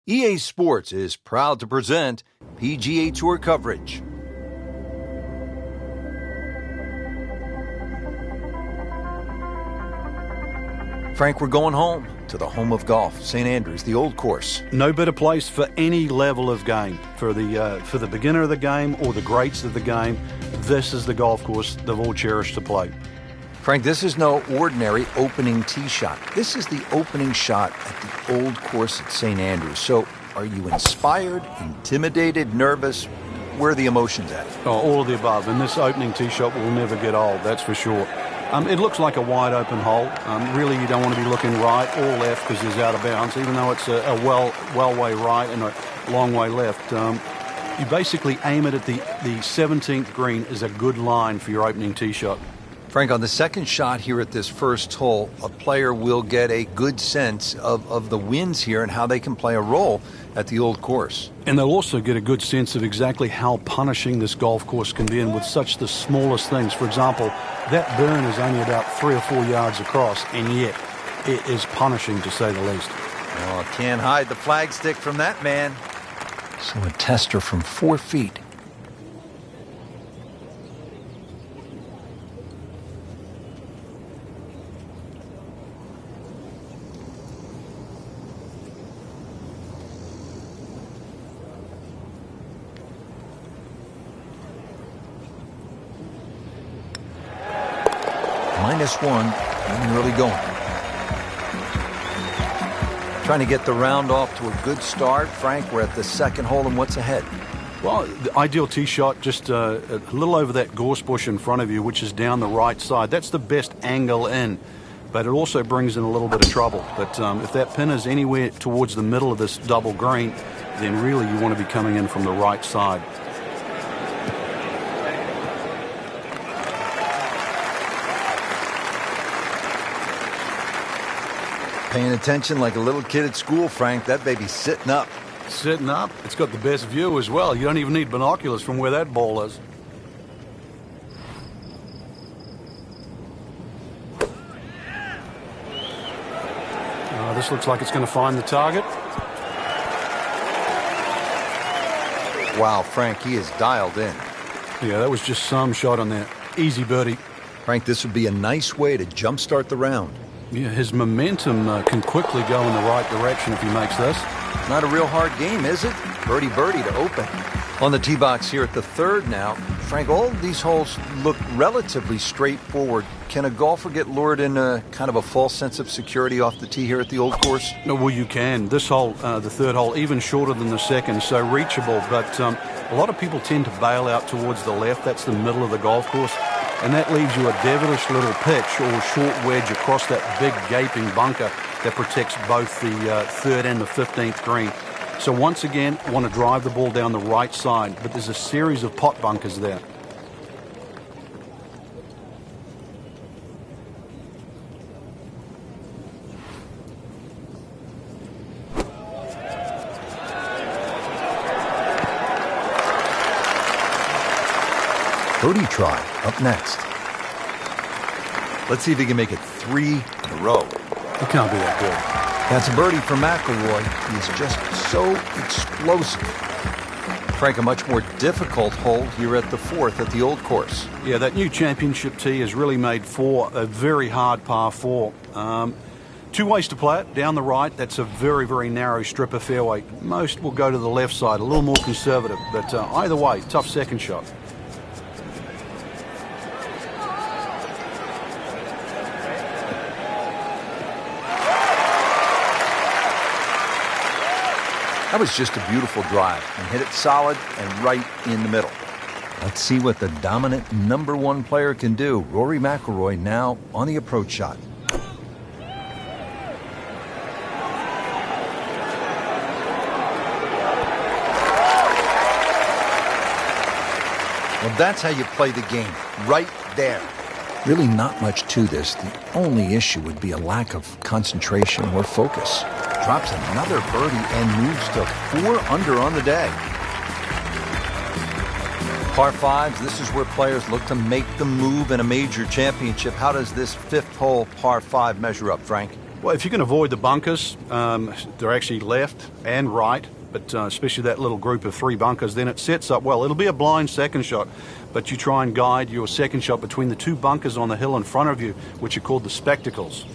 EA Sports is proud to present PGA Tour coverage. Frank, we're going home to the home of golf, St. Andrews, the old course. No better place for any level of game. For the beginner of the game or the greats of the game, this is the golf course they've all cherished to play. Frank, this is no ordinary opening tee shot. This is the opening shot at the old course at St. Andrews. So are you inspired, intimidated, nervous? Where are the emotions at? Oh, all of the above. And this opening tee shot will never get old, that's for sure. It looks like a wide open hole. Really, you don't want to be looking right or left because it's out of bounds, even though it's a well way right and a long way left. You basically aim it at the 17th green is a good line for your opening tee shot. Frank, on the second shot here at this first hole, a player will get a good sense of the winds here and how they can play a role at the old course. And they'll also get a good sense of exactly how punishing this golf course can be, and with such the smallest things. For example, that burn is only about 3 or 4 yards across, and yet it is punishing, to say the least. Oh, can't hide the flagstick from that man. So a tester from 4 feet. -1, and early going. Trying to get the round off to a good start. Frank, we're at the second hole, and what's ahead? Well, the ideal tee shot just a little over that gorse bush in front of you, which is down the right side. That's the best angle in, but it also brings in a little bit of trouble. But if that pin is anywhere towards the middle of this double green, then really you want to be coming in from the right side. Paying attention like a little kid at school, Frank. That baby's sitting up. Sitting up? It's got the best view as well. You don't even need binoculars from where that ball is. This looks like it's going to find the target. Wow, Frank, he is dialed in. Yeah, that was just some shot on that. Easy birdie. Frank, this would be a nice way to jumpstart the round. Yeah, his momentum can quickly go in the right direction if he makes this. Not a real hard game, is it? Birdie to open. On the tee box here at the third now. Frank, all of these holes look relatively straightforward. Can a golfer get lured in kind of a false sense of security off the tee here at the old course? No, well, you can. This hole, the third hole, even shorter than the second, so reachable. But a lot of people tend to bail out towards the left. That's the middle of the golf course. And that leaves you a devilish little pitch or short wedge across that big gaping bunker that protects both the third and the 15th green. So once again, I want to drive the ball down the right side, but there's a series of pot bunkers there. Birdie try up next. Let's see if he can make it 3 in a row. It can't be that good. That's a birdie for McIlroy. He's just so explosive. Frank, a much more difficult hole here at the fourth at the old course. Yeah, that new championship tee is really made for a very hard par 4. 2 ways to play it. Down the right, that's a very, very narrow strip of fairway. Most will go to the left side, a little more conservative. But either way, tough second shot. That was just a beautiful drive and hit it solid and right in the middle. Let's see what the dominant #1 player can do. Rory McIlroy now on the approach shot. Well, that's how you play the game, right there. Really not much to this. The only issue would be a lack of concentration or focus. Drops another birdie and moves to 4 under on the day. Par 5s, this is where players look to make the move in a major championship. How does this 5th hole par 5 measure up, Frank? Well, if you can avoid the bunkers, they're actually left and right, but especially that little group of 3 bunkers, then it sets up well. It'll be a blind second shot, but you try and guide your second shot between the 2 bunkers on the hill in front of you, which are called the spectacles.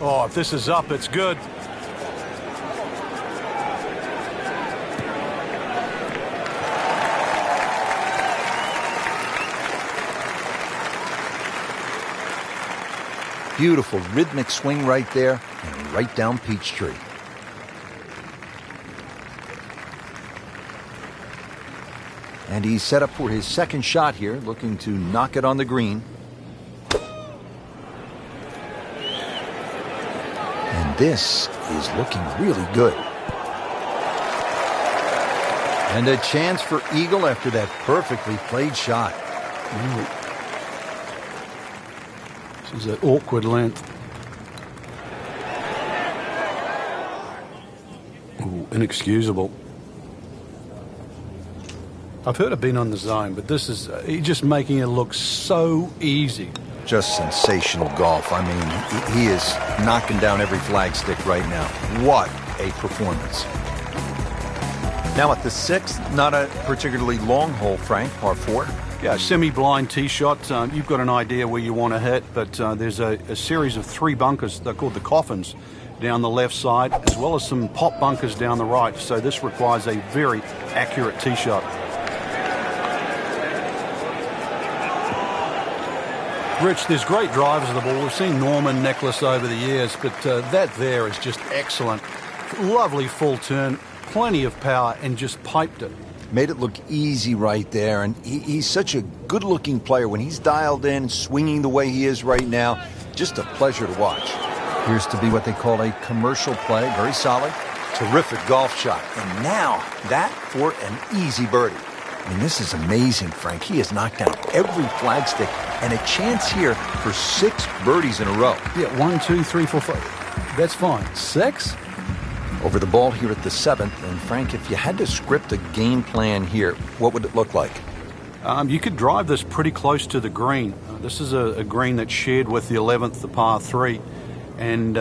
Oh, if this is up, it's good. Beautiful rhythmic swing right there and right down Peachtree. And he's set up for his second shot here, looking to knock it on the green. And this is looking really good. And a chance for eagle after that perfectly played shot. This is an awkward length. Ooh, inexcusable. I've heard of being on the zone, but this is he's just making it look so easy. Just sensational golf. I mean, he is knocking down every flagstick right now. What a performance. Now at the 6th, not a particularly long hole, Frank, par 4. Yeah, semi-blind tee shot. You've got an idea where you want to hit, but there's a series of 3 bunkers. They're called the coffins down the left side, as well as some pop bunkers down the right. So this requires a very accurate tee shot. Rich, there's great drivers of the ball. We've seen Norman, Nicklaus over the years, but that there is just excellent. Lovely full turn, plenty of power, and just piped it. Made it look easy right there, and he's such a good-looking player. When he's dialed in, swinging the way he is right now, just a pleasure to watch. Appears to be what they call a commercial play, very solid. Terrific golf shot, and now that for an easy birdie. I mean, this is amazing, Frank. He has knocked down every flagstick, and a chance here for 6 birdies in a row. Yeah, 1, 2, 3, 4, 5. That's fine. 6? Over the ball here at the 7th, and Frank, if you had to script a game plan here, what would it look like? You could drive this pretty close to the green. This is a green that's shared with the 11th, the par 3. And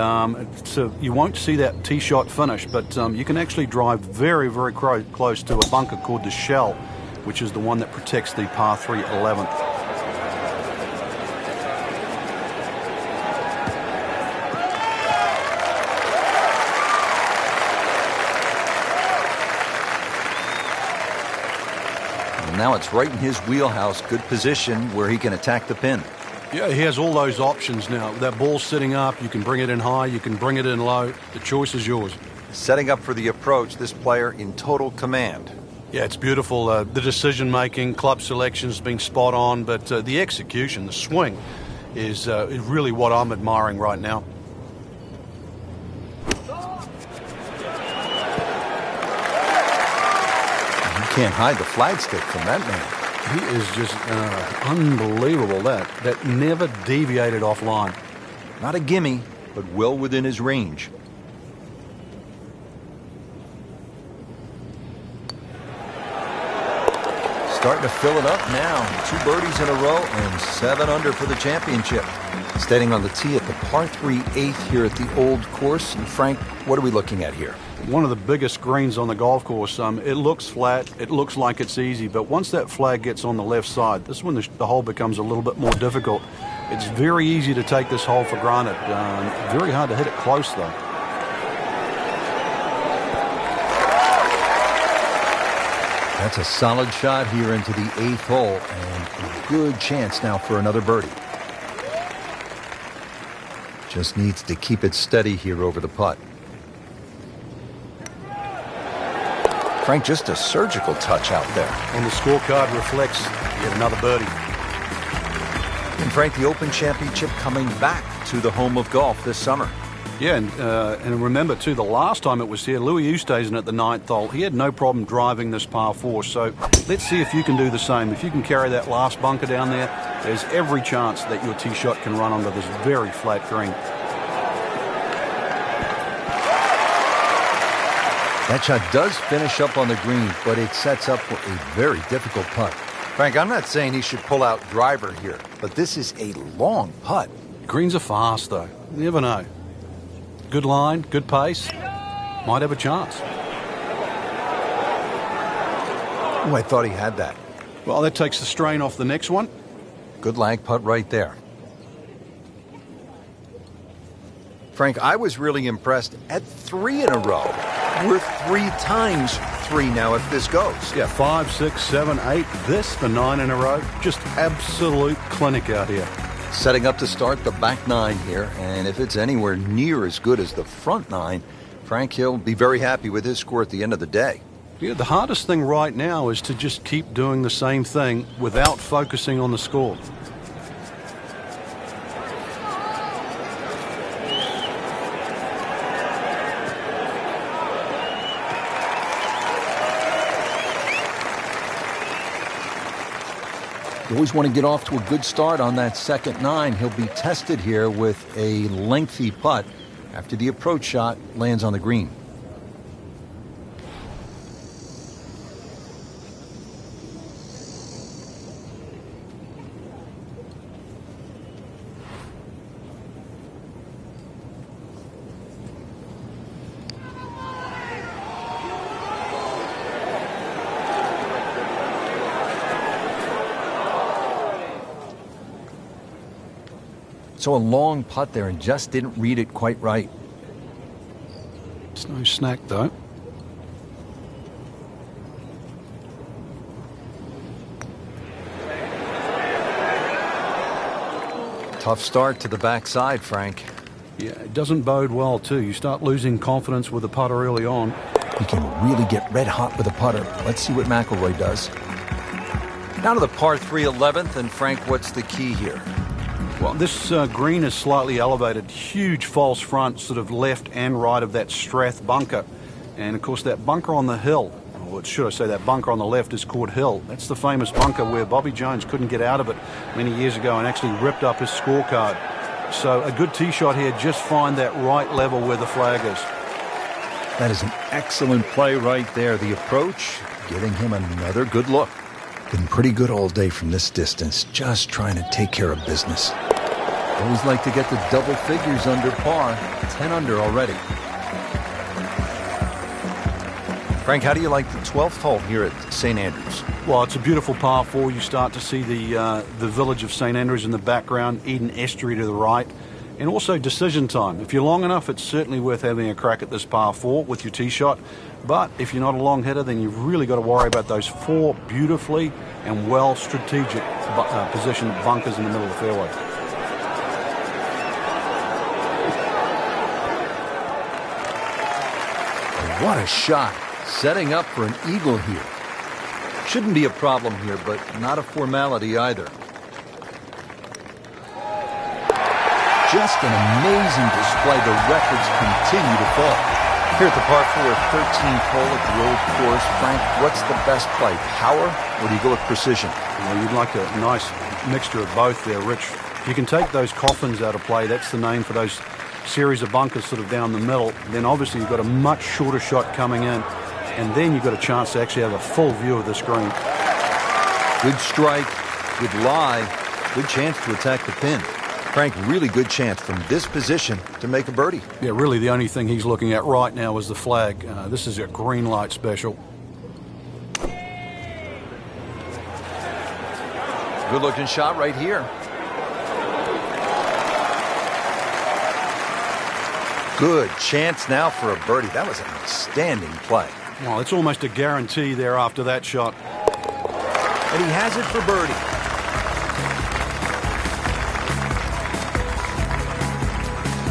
so you won't see that tee shot finish, but you can actually drive very, very close to a bunker called the shell, which is the one that protects the par 3 11th. Now it's right in his wheelhouse, good position where he can attack the pin. Yeah, he has all those options now. That ball's sitting up, you can bring it in high, you can bring it in low. The choice is yours. Setting up for the approach, this player in total command. Yeah, it's beautiful. The decision-making, club selection's been spot on, but the execution, the swing, is really what I'm admiring right now. Can't hide the flagstick from that man. He is just unbelievable. That never deviated offline. Not a gimme, but well within his range. Starting to fill it up now. 2 birdies in a row and 7 under for the championship. Standing on the tee at the par 3 8th here at the Old Course. And Frank, what are we looking at here? One of the biggest greens on the golf course. It looks flat, it looks like it's easy, but once that flag gets on the left side, this is when the hole becomes a little bit more difficult. It's very easy to take this hole for granted. Very hard to hit it close, though. That's a solid shot here into the 8th hole, and a good chance now for another birdie. Just needs to keep it steady here over the putt. Frank, just a surgical touch out there. And the scorecard reflects yet another birdie. And Frank, the Open Championship coming back to the home of golf this summer. Yeah, and remember, too, the last time it was here, Louis Oosthuizen at the 9th hole, he had no problem driving this par 4. So let's see if you can do the same. If you can carry that last bunker down there, there's every chance that your tee shot can run onto this very flat green. That shot does finish up on the green, but it sets up for a very difficult putt. Frank, I'm not saying he should pull out driver here, but this is a long putt. Greens are fast, though. You never know. Good line, good pace. Might have a chance. Oh, I thought he had that. Well, that takes the strain off the next one. Good lag putt right there. Frank, I was really impressed at 3 in a row. We're 3 times 3 now if this goes. Yeah, 5, 6, 7, 8. This for 9 in a row. Just absolute clinic out here. Setting up to start the back 9 here, and if it's anywhere near as good as the front 9, Frank, he'll be very happy with his score at the end of the day. Yeah, the hardest thing right now is to just keep doing the same thing without focusing on the score. You always want to get off to a good start on that second 9. He'll be tested here with a lengthy putt after the approach shot lands on the green. So a long putt there and just didn't read it quite right. It's no snack, though. Tough start to the backside, Frank. Yeah, it doesn't bode well, too. You start losing confidence with the putter early on. He can really get red hot with a putter. Let's see what McIlroy does. Down to the par 3 11th, and Frank, what's the key here? Well, this green is slightly elevated. Huge false front, sort of left and right of that Strath bunker. And, of course, that bunker on the hill, or should I say that bunker on the left, is called Hill. That's the famous bunker where Bobby Jones couldn't get out of it many years ago and actually ripped up his scorecard. So a good tee shot here, just find that right level where the flag is. That is an excellent play right there. The approach, giving him another good look. Been pretty good all day from this distance, just trying to take care of business. Always like to get the double figures under par, 10 under already. Frank, how do you like the 12th hole here at St. Andrews? Well, it's a beautiful par 4. You start to see the village of St. Andrews in the background, Eden Estuary to the right, and also decision time. If you're long enough, it's certainly worth having a crack at this par 4 with your tee shot. But if you're not a long hitter, then you've really got to worry about those 4 beautifully and well strategic positioned bunkers in the middle of the fairway. What a shot. Setting up for an eagle here. Shouldn't be a problem here, but not a formality either. Just an amazing display. The records continue to fall. Here at the par 4 13th hole at the old course, Frank, what's the best play, power, or do you go with precision? Well, you'd like a nice mixture of both there, Rich. If you can take those coffins out of play, that's the name for those series of bunkers sort of down the middle, then obviously you've got a much shorter shot coming in, and then you've got a chance to actually have a full view of the screen. Good strike, good lie, good chance to attack the pin. Frank, really good chance from this position to make a birdie. Yeah, really the only thing he's looking at right now is the flag. This is a green light special. Good looking shot right here. Good chance now for a birdie. That was an outstanding play. Well, it's almost a guarantee there after that shot. And he has it for birdie.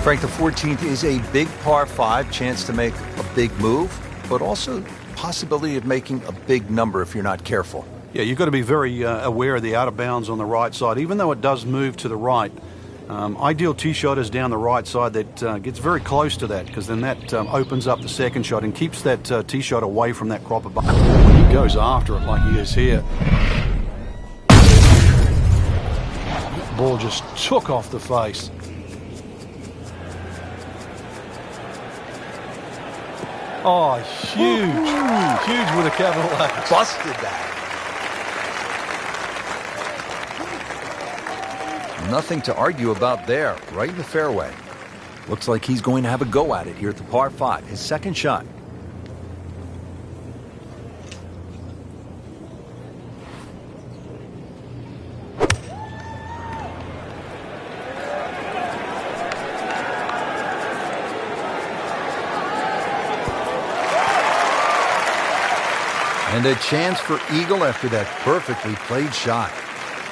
Frank, the 14th is a big par 5, chance to make a big move, but also possibility of making a big number if you're not careful. Yeah, you've got to be very aware of the out of bounds on the right side, even though it does move to the right. Ideal tee shot is down the right side that gets very close to that, because then that opens up the second shot and keeps that tee shot away from that crop of bunkers. He goes after it like he is here. Ball just took off the face. Oh, huge. Huge with a capital H. Busted that. Nothing to argue about there, right in the fairway. Looks like he's going to have a go at it here at the par 5, his second shot. And a chance for eagle after that perfectly played shot.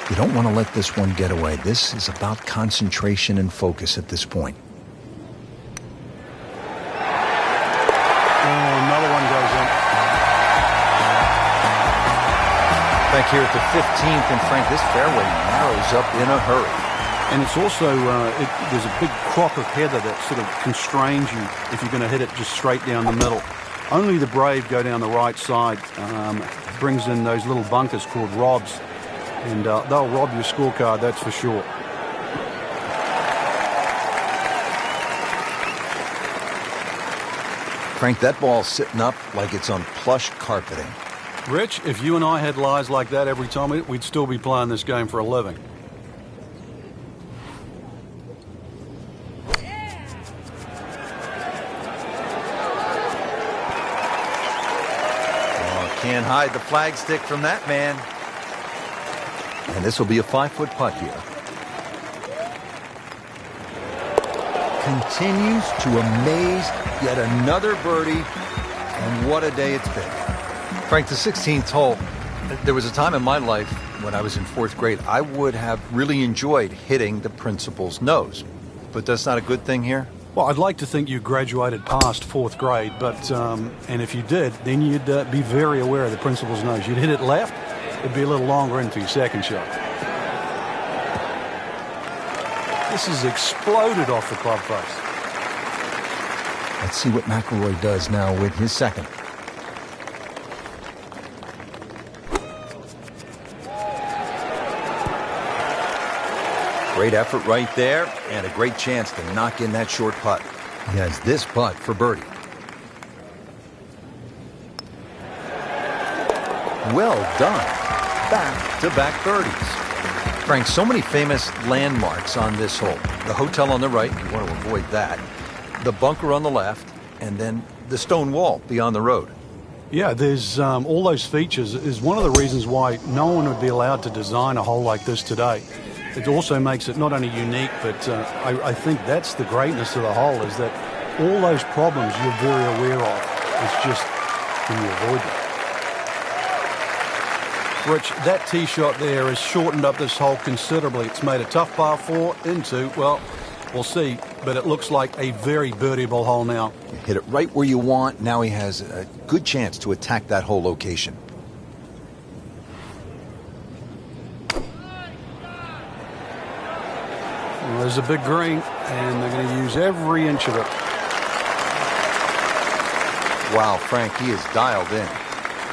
You don't want to let this one get away. This is about concentration and focus at this point. Oh, another one goes in. Back here at the 15th, and Frank, this fairway narrows up in a hurry. And it's also, there's a big crop of heather that sort of constrains you if you're going to hit it just straight down the middle. Only the brave go down the right side. Brings in those little bunkers called robs. And they'll rob your scorecard, that's for sure. Frank, that ball's sitting up like it's on plush carpeting. Rich, if you and I had lies like that every time, we'd still be playing this game for a living. Can't hide the flagstick from that man. And this will be a 5-foot putt here. Continues to amaze. Yet another birdie. And what a day it's been. Frank, the 16th hole. There was a time in my life when I was in 4th grade, I would have really enjoyed hitting the principal's nose. But that's not a good thing here? Well, I'd like to think you graduated past 4th grade, but and if you did, then you'd be very aware of the principal's nose. You'd hit it left, it'd be a little longer in for your second shot. This has exploded off the club face. Let's see what McIlroy does now with his second. Great effort right there, and a great chance to knock in that short putt. He has this putt for birdie. Well done. Back-to-back birdies. Frank, so many famous landmarks on this hole. The hotel on the right, you want to avoid that. The bunker on the left, and then the stone wall beyond the road. Yeah, there's all those features is one of the reasons why no one would be allowed to design a hole like this today. It also makes it not only unique, but I think that's the greatness of the hole, is that all those problems you're very aware of. It's just, can you avoid them? Rich, that tee shot there has shortened up this hole considerably. It's made a tough par 4 into, well, we'll see, but it looks like a very birdieable hole now. You hit it right where you want. Now he has a good chance to attack that whole location. Well, there's a big green, and they're going to use every inch of it. Wow, Frank, he is dialed in.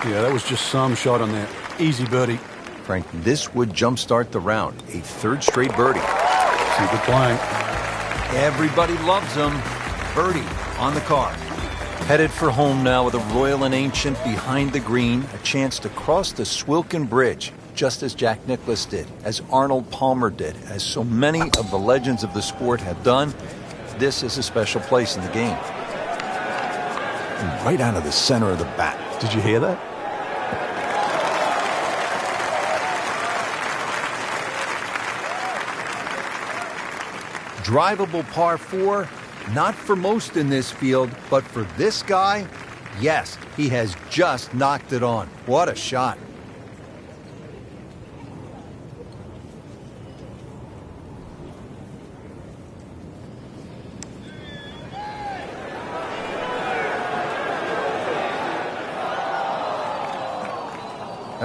Yeah, that was just some shot on there. Easy birdie. Frank, this would jumpstart the round. A third straight birdie. See, good playing. Everybody loves him. Birdie on the card. Headed for home now with a Royal and Ancient behind the green. A chance to cross the Swilken Bridge, just as Jack Nicklaus did, as Arnold Palmer did, as so many of the legends of the sport have done. This is a special place in the game. And right out of the center of the bat. Did you hear that? Drivable par 4, not for most in this field, but for this guy, yes, he has just knocked it on. What a shot.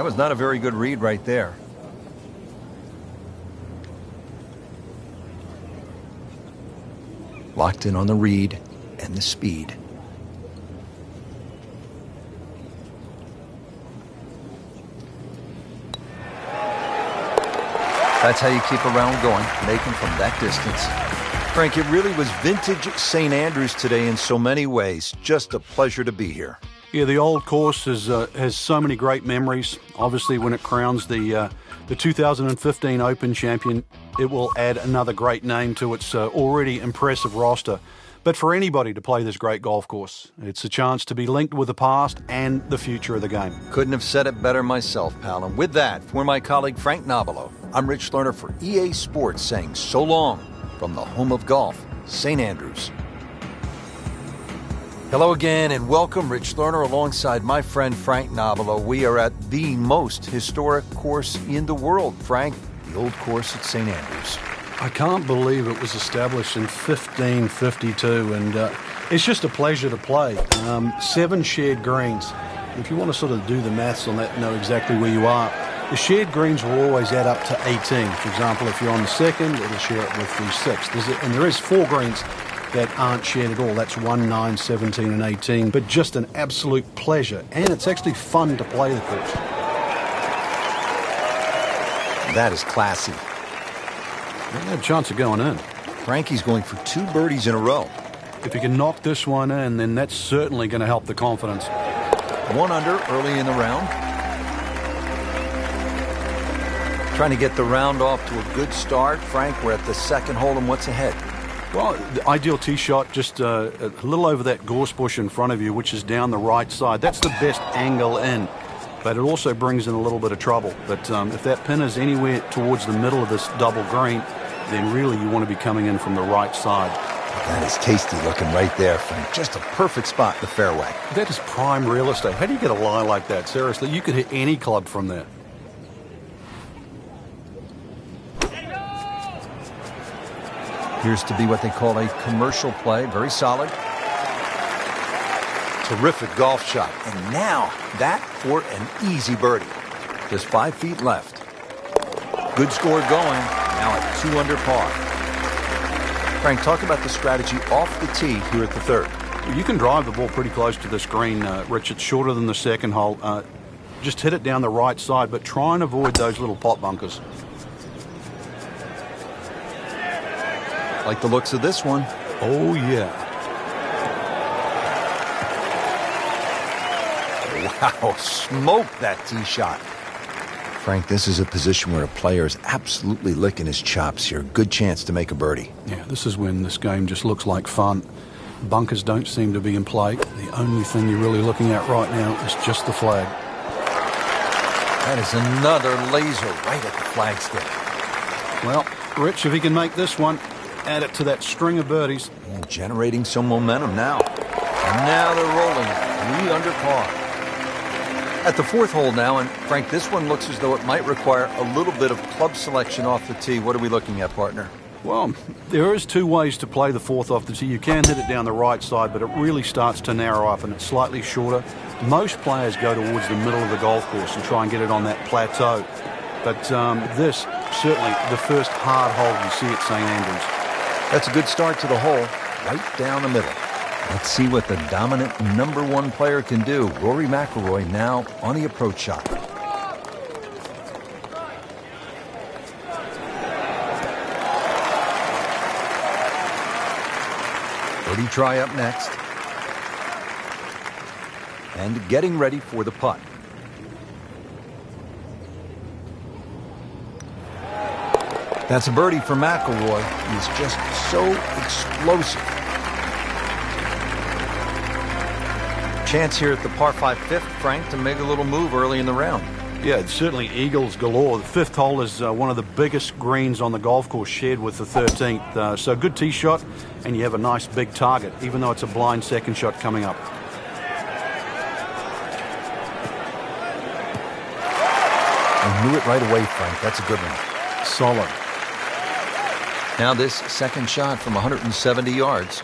That was not a very good read right there. Locked in on the read and the speed. That's how you keep a round going, making from that distance. Frank, it really was vintage St. Andrews today in so many ways. Just a pleasure to be here. Yeah, the old course has so many great memories. Obviously, when it crowns the 2015 Open champion, it will add another great name to its already impressive roster. But for anybody to play this great golf course, it's a chance to be linked with the past and the future of the game. Couldn't have said it better myself, pal. And with that, for my colleague Frank Nobilo, I'm Rich Lerner for EA Sports saying so long from the home of golf, St. Andrews. Hello again and welcome, Rich Lerner, alongside my friend Frank Nobilo. We are at the most historic course in the world, Frank, the old course at St. Andrews. I can't believe it was established in 1552, and it's just a pleasure to play. 7 shared greens. If you want to sort of do the maths on that and know exactly where you are, the shared greens will always add up to 18. For example, if you're on the second, it'll share it with the sixth. And there is 4 greens that aren't shared at all. That's 1, 9, 17, and 18. But just an absolute pleasure. And it's actually fun to play the course. That is classy. They have a chance of going in. Frankie's going for 2 birdies in a row. If he can knock this one in, then that's certainly going to help the confidence. 1 under early in the round. Trying to get the round off to a good start. Frank, we're at the second hole, and what's ahead? Well, the ideal tee shot just a little over that gorse bush in front of you, which is down the right side. That's the best angle in, but it also brings in a little bit of trouble. But if that pin is anywhere towards the middle of this double green, then really you want to be coming in from the right side. That is tasty looking right there, Frank. Just a perfect spot in the fairway. That is prime real estate. How do you get a lie like that? Seriously, you could hit any club from there. Appears to be what they call a commercial play. Very solid. Terrific golf shot. And now that for an easy birdie. Just 5 feet left. Good score going. Now at 2 under par. Frank, talk about the strategy off the tee here at the third. You can drive the ball pretty close to this green, Rich. It's shorter than the second hole. Just hit it down the right side, but try and avoid those little pot bunkers. Like the looks of this one. Oh, yeah. Wow, smoked that tee shot. Frank, this is a position where a player is absolutely licking his chops here. Good chance to make a birdie. Yeah, this is when this game just looks like fun. Bunkers don't seem to be in play. The only thing you're really looking at right now is just the flag. That is another laser right at the flagstick. Well, Rich, if he can make this one, add it to that string of birdies. Generating some momentum now. And now they're rolling. 3 under par. At the 4th hole now, and Frank, this one looks as though it might require a little bit of club selection off the tee. What are we looking at, partner? Well, there is 2 ways to play the 4th off the tee. You can hit it down the right side, but it really starts to narrow up and it's slightly shorter. Most players go towards the middle of the golf course and try and get it on that plateau. But this, certainly the first hard hole you see at St. Andrews. That's a good start to the hole, right down the middle. Let's see what the dominant #1 player can do. Rory McIlroy now on the approach shot. Birdie try up next. And getting ready for the putt. That's a birdie for McIlroy. He's just so explosive. Chance here at the par 5 fifth, Frank, to make a little move early in the round. Yeah, it's certainly eagles galore. The 5th hole is one of the biggest greens on the golf course, shared with the 13th. So good tee shot, and you have a nice big target, even though it's a blind second shot coming up. I knew it right away, Frank. That's a good one. Solid. Now this second shot from 170 yards.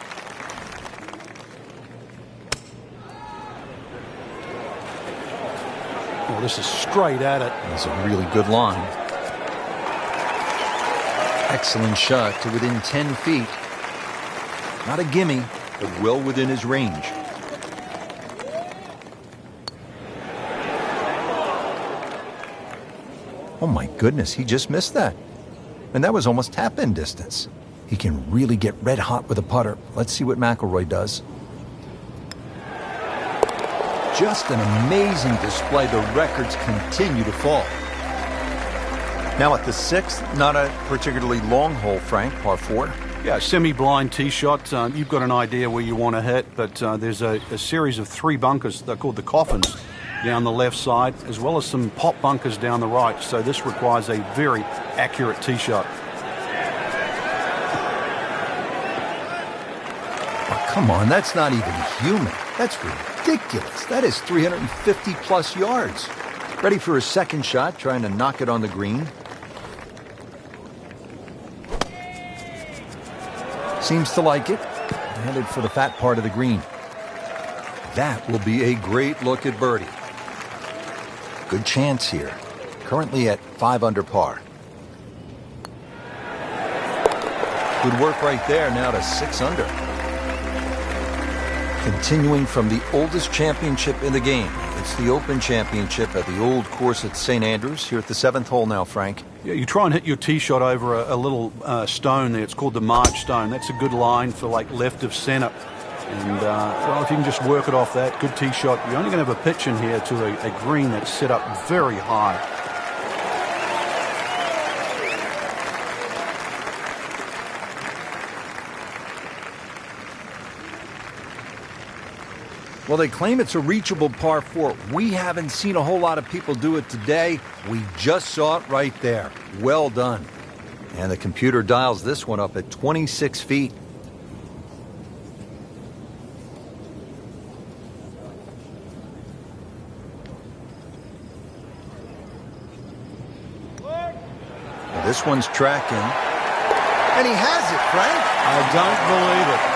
Well, this is straight at it. That's a really good line. Excellent shot to within 10 feet. Not a gimme, but well within his range. Oh my goodness, he just missed that. And that was almost tap-in distance. He can really get red hot with a putter. Let's see what McIlroy does. Just an amazing display. The records continue to fall. Now at the 6th, not a particularly long hole, Frank, par 4. Yeah, semi-blind tee shot. You've got an idea where you want to hit, but there's a series of 3 bunkers. They're called the coffins down the left side, as well as some pop bunkers down the right. So this requires a very accurate tee shot. Oh, come on, that's not even human. That's ridiculous. That is 350 plus yards. Ready for his second shot, trying to knock it on the green. Seems to like it. Headed for the fat part of the green. That will be a great look at birdie. Good chance here. Currently at 5 under par. Good work right there, now to 6 under. Continuing from the oldest championship in the game. It's the Open Championship at the old course at St. Andrews. Here at the 7th hole now, Frank. Yeah, you try and hit your tee shot over a little stone there. It's called the March stone. That's a good line for like left of center. And well, if you can just work it off that, good tee shot. You're only going to have a pitch in here to a green that's set up very high. Well, they claim it's a reachable par 4. We haven't seen a whole lot of people do it today. We just saw it right there. Well done. And the computer dials this one up at 26 feet. Well, this one's tracking. And he has it, Frank. I don't believe it.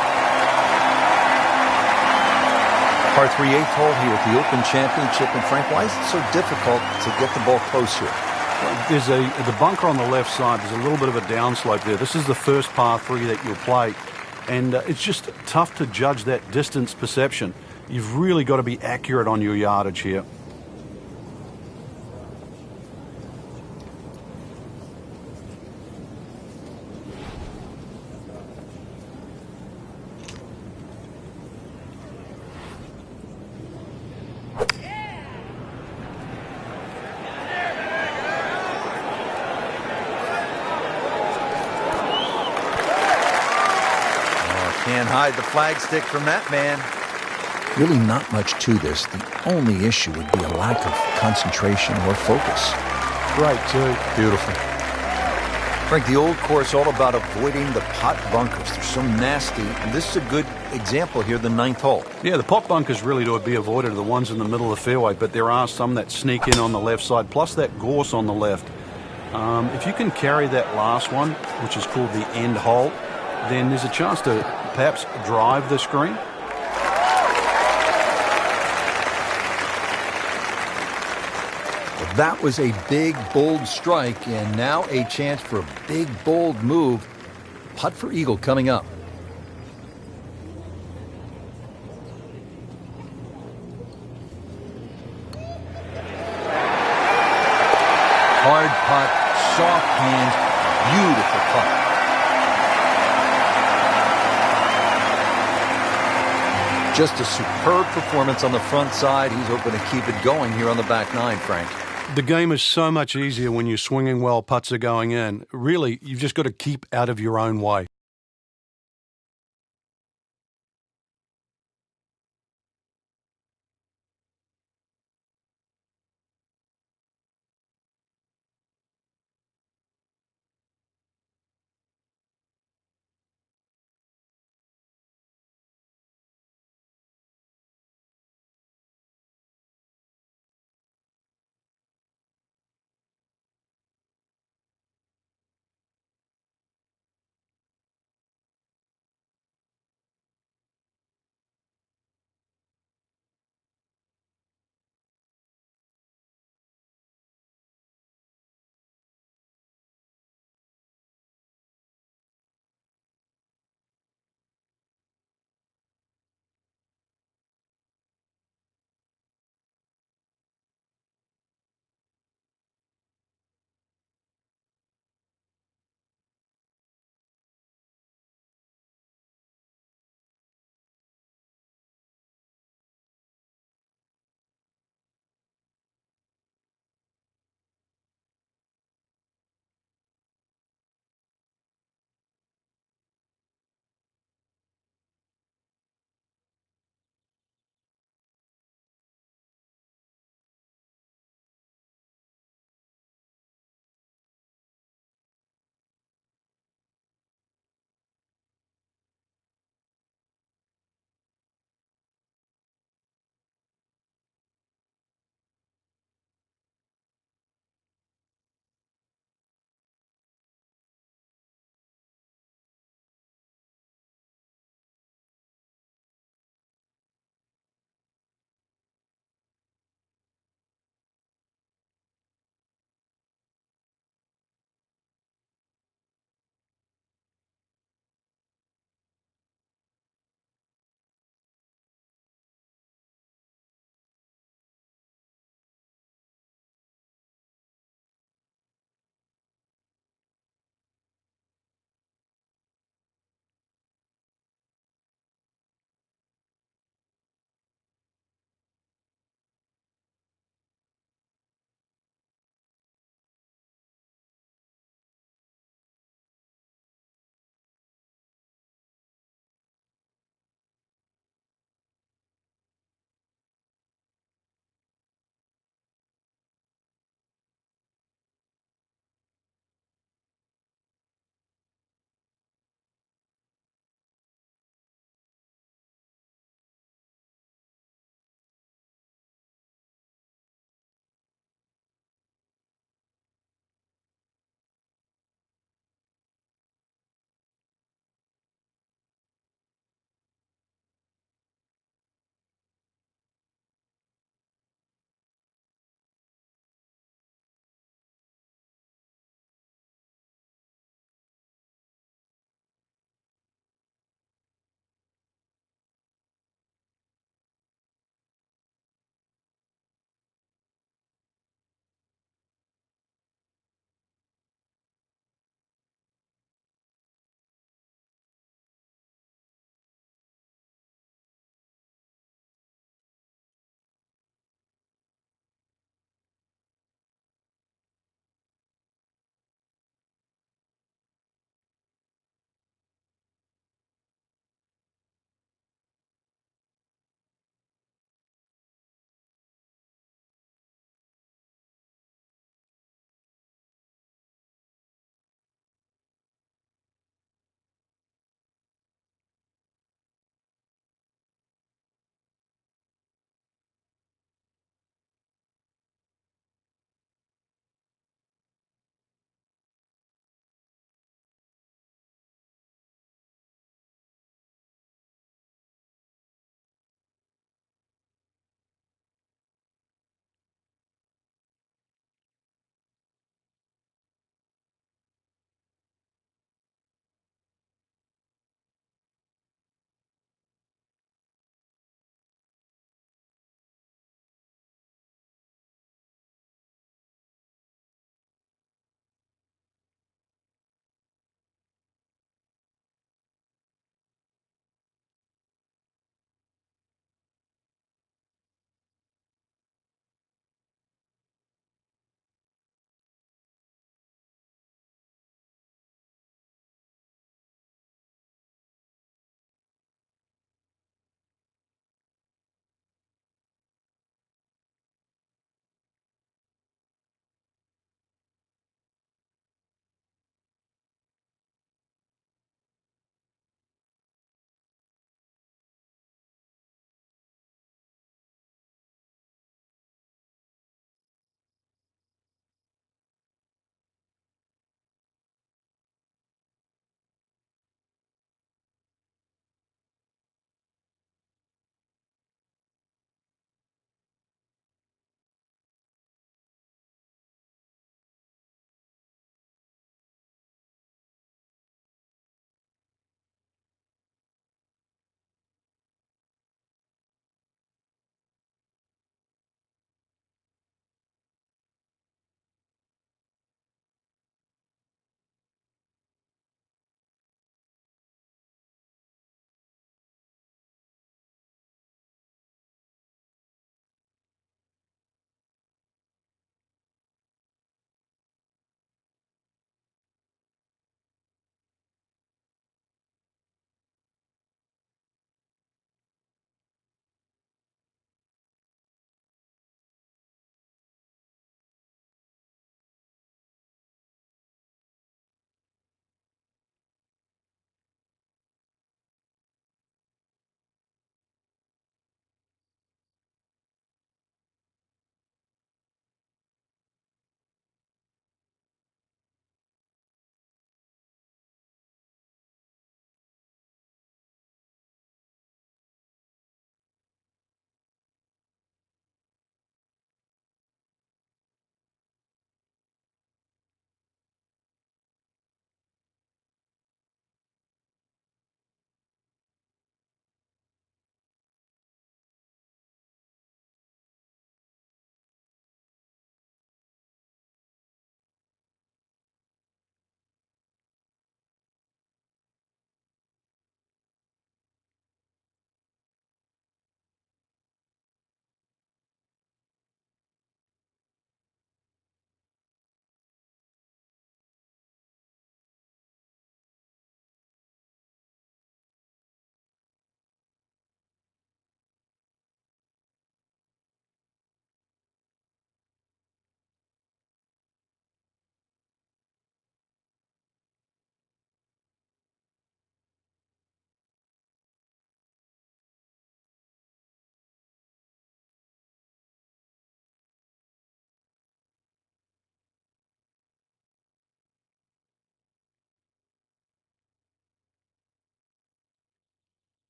Par 3 8th hole here at the Open Championship. And Frank, why is it so difficult to get the ball close here? There's the bunker on the left side. There's a little bit of a downslope there. This is the first par 3 that you'll play. And it's just tough to judge that distance perception. You've really got to be accurate on your yardage here. Can't hide the flagstick from that man. Really not much to this. The only issue would be a lack of concentration or focus. Great, too. Beautiful. Frank, the old course all about avoiding the pot bunkers. They're so nasty. And this is a good example here, the 9th hole. Yeah, the pot bunkers really to be avoided are the ones in the middle of the fairway, but there are some that sneak in on the left side, plus that gorse on the left. If you can carry that last one, which is called the end hole, then there's a chance to perhaps drive the screen. Well, that was a big, bold strike, and now a chance for a big, bold move. Putt for eagle coming up. Hard putt, soft hands, beautiful putt. Just a superb performance on the front side. He's hoping to keep it going here on the back 9, Frank. The game is so much easier when you're swinging well, putts are going in. Really, you've just got to keep out of your own way.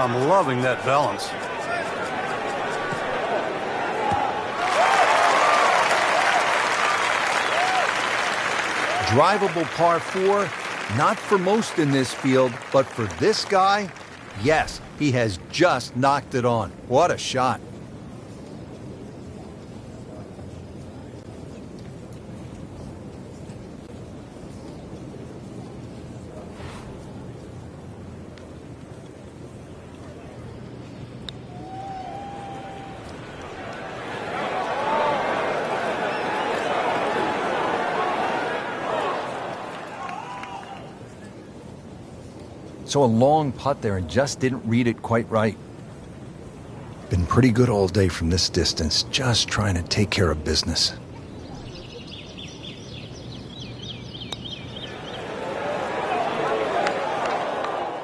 I'm loving that balance. Drivable par 4, not for most in this field, but for this guy, yes, he has just knocked it on. What a shot. So a long putt there and just didn't read it quite right. Been pretty good all day from this distance, just trying to take care of business.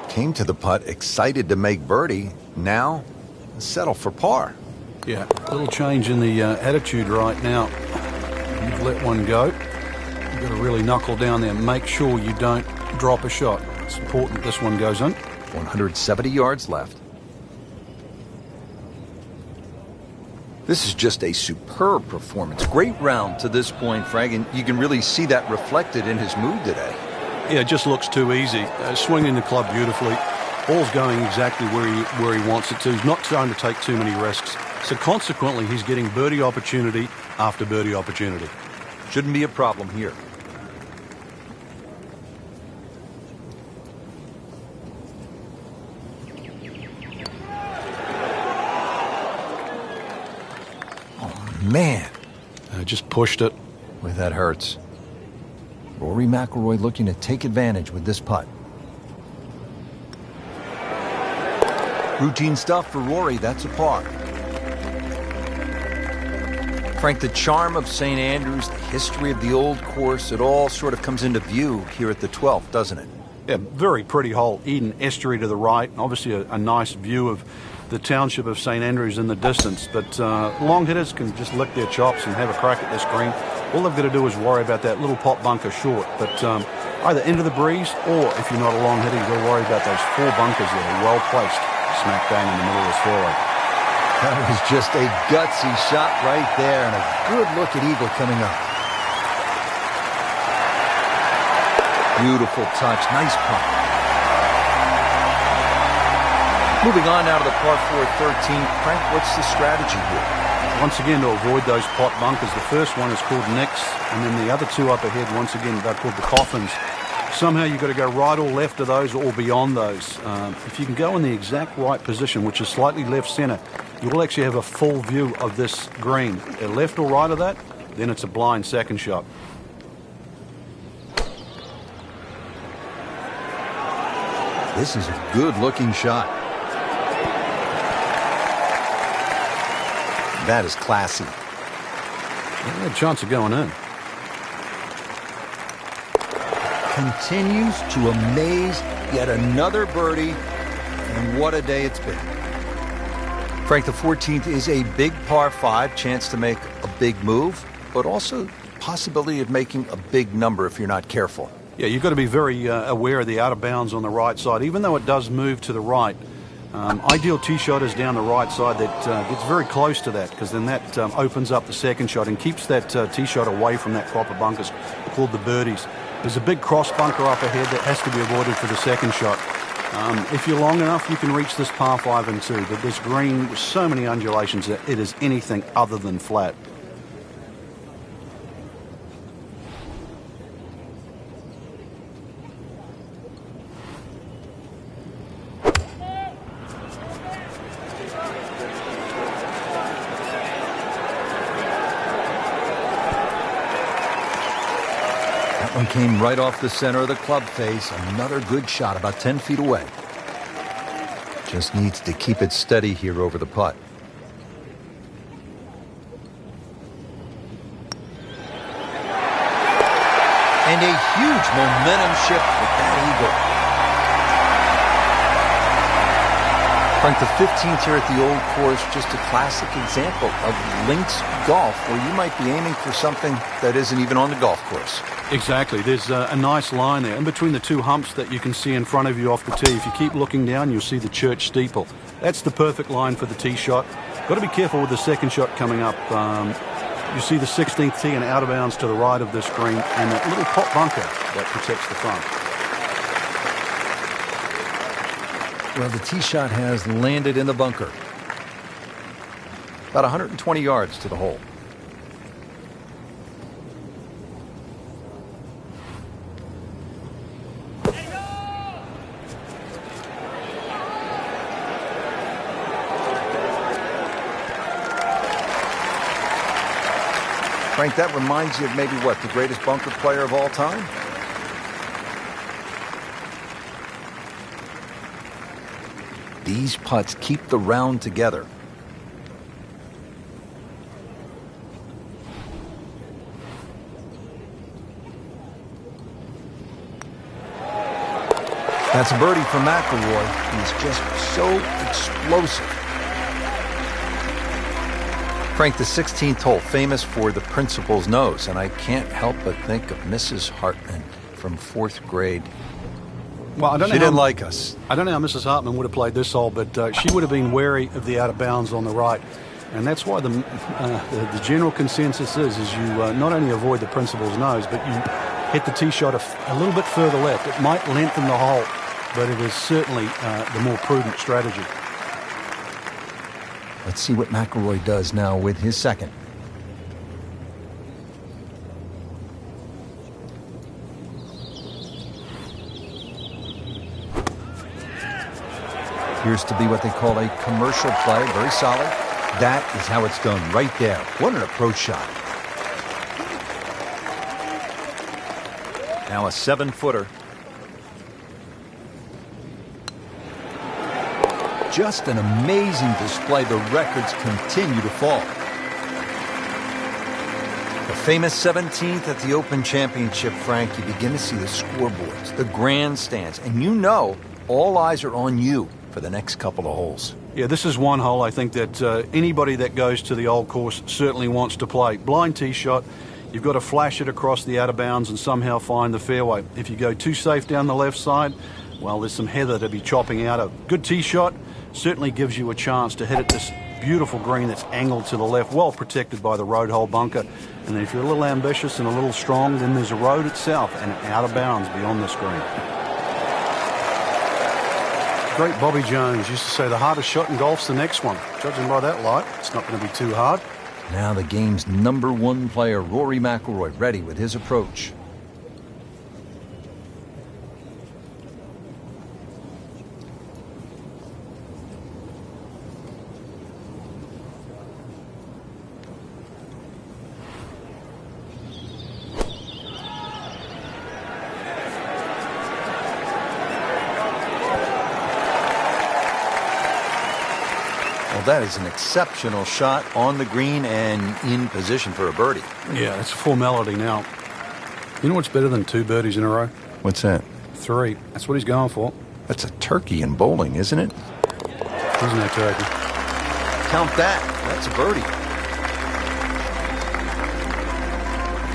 Came to the putt excited to make birdie. Now, settle for par. Yeah, a little change in the attitude right now. You've let one go. You've got to really knuckle down there and make sure you don't drop a shot. It's important this one goes in. 170 yards left. This is just a superb performance. Great round to this point, Frank, and you can really see that reflected in his mood today. Yeah, it just looks too easy. Swinging the club beautifully. Ball's going exactly where he wants it to. He's not trying to take too many risks. So consequently, he's getting birdie opportunity after birdie opportunity. Shouldn't be a problem here. Man, just pushed it. Boy, that hurts. Rory McIlroy looking to take advantage with this putt. Routine stuff for Rory, that's a par. Frank, the charm of St. Andrews, the history of the old course, it all sort of comes into view here at the 12th, doesn't it? Yeah, very pretty hole. Eden Estuary to the right, and obviously a nice view of the township of St. Andrews in the distance, but long hitters can just lick their chops and have a crack at this green. All they've got to do is worry about that little pot bunker short, but either into the breeze or, if you're not a long hitter, you've got to worry about those 4 bunkers that are well placed smack bang in the middle of the fairway. That was just a gutsy shot right there, and a good look at Eagle coming up. Beautiful touch, nice putt. Moving on now to the par 4 13. Frank, what's the strategy here? Once again, to avoid those pot bunkers, the first one is called Nicks, and then the other 2 up ahead, once again, they're called the Coffins. Somehow you've got to go right or left of those or beyond those. If you can go in the exact right position, which is slightly left center, you will actually have a full view of this green. Left or right of that, then it's a blind second shot. This is a good-looking shot. That is classy. Yeah, a chance of going in. Continues to amaze. Yet another birdie. And what a day it's been. Frank, the 14th is a big par 5, chance to make a big move, but also possibility of making a big number if you're not careful. Yeah, you've got to be very aware of the out of bounds on the right side, even though it does move to the right. Ideal tee shot is down the right side that gets very close to that, because then that opens up the second shot and keeps that tee shot away from that crop of bunkers called the birdies. There's a big cross bunker up ahead that has to be avoided for the second shot. If you're long enough, you can reach this par 5 and 2, but this green with so many undulations that it is anything other than flat. One came right off the center of the club face. Another good shot about 10 feet away. Just needs to keep it steady here over the putt. And a huge momentum shift with that eagle. Frank, the 15th here at the Old Course, just a classic example of links golf, where you might be aiming for something that isn't even on the golf course. Exactly. There's a nice line there in between the two humps that you can see in front of you off the tee. If you keep looking down, you'll see the church steeple. That's the perfect line for the tee shot. Got to be careful with the second shot coming up. You see the 16th tee and out of bounds to the right of this green, and that little pot bunker that protects the front. Well, the tee shot has landed in the bunker. About 120 yards to the hole. Frank, that reminds you of maybe what, the greatest bunker player of all time? These putts keep the round together. That's a birdie for McIlroy. He's just so explosive. Frank, the 16th hole, famous for the principal's nose, and I can't help but think of Mrs. Hartman from 4th grade. Well, I don't know. She didn't like us. I don't know how Mrs. Hartman would have played this hole, but she would have been wary of the out of bounds on the right. And that's why the general consensus is you not only avoid the principal's nose, but you hit the tee shot a little bit further left. It might lengthen the hole, but it is certainly the more prudent strategy. Let's see what McIlroy does now with his second. Appears to be what they call a commercial play. Very solid. That is how it's done right there. What an approach shot. Now a 7-footer. Just an amazing display. The records continue to fall. The famous 17th at the Open Championship, Frank. You begin to see the scoreboards, the grandstands, and you know all eyes are on you for the next couple of holes. Yeah, this is one hole I think that anybody that goes to the Old Course certainly wants to play. Blind tee shot. You've got to flash it across the out of bounds and somehow find the fairway. If you go too safe down the left side, well, there's some heather to be chopping out of. Good tee shot certainly gives you a chance to hit at this beautiful green that's angled to the left, well protected by the road hole bunker. And then if you're a little ambitious and a little strong, then there's a road itself and out of bounds beyond this green. Great Bobby Jones used to say the hardest shot in golf's the next one. Judging by that light, it's not going to be too hard. Now the game's #1 player, Rory McIlroy, ready with his approach. That is an exceptional shot on the green and in position for a birdie. Yeah, it's a formality now. You know what's better than 2 birdies in a row? What's that? 3. That's what he's going for. That's a turkey in bowling, isn't it? Isn't that turkey? Count that. That's a birdie.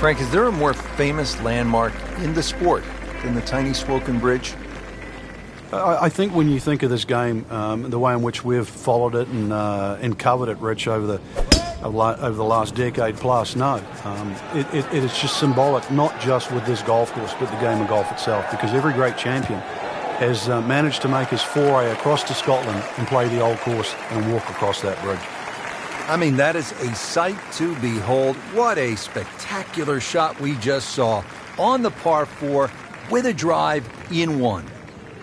Frank, is there a more famous landmark in the sport than the tiny Swoken Bridge? I think when you think of this game, the way in which we've followed it and covered it, Rich, over the last decade plus, no. It is just symbolic, not just with this golf course, but the game of golf itself, because every great champion has managed to make his foray across to Scotland and play the Old Course and walk across that bridge. I mean, that is a sight to behold. What a spectacular shot we just saw on the par 4 with a drive in 1.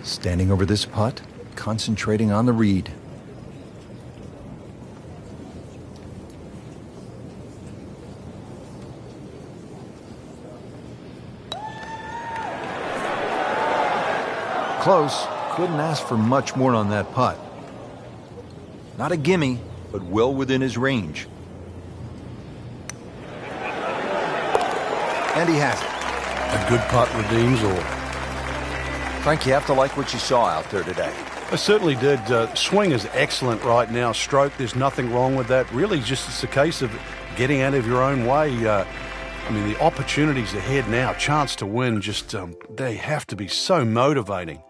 Standing over this putt, concentrating on the read. Close. Couldn't ask for much more on that putt. Not a gimme, but well within his range. And he has it. A good putt redeems all. Frank, you have to like what you saw out there today. I certainly did. Swing is excellent right now. Stroke, there's nothing wrong with that. Really, just it's a case of getting out of your own way. I mean, the opportunities ahead now, chance to win, just they have to be so motivating.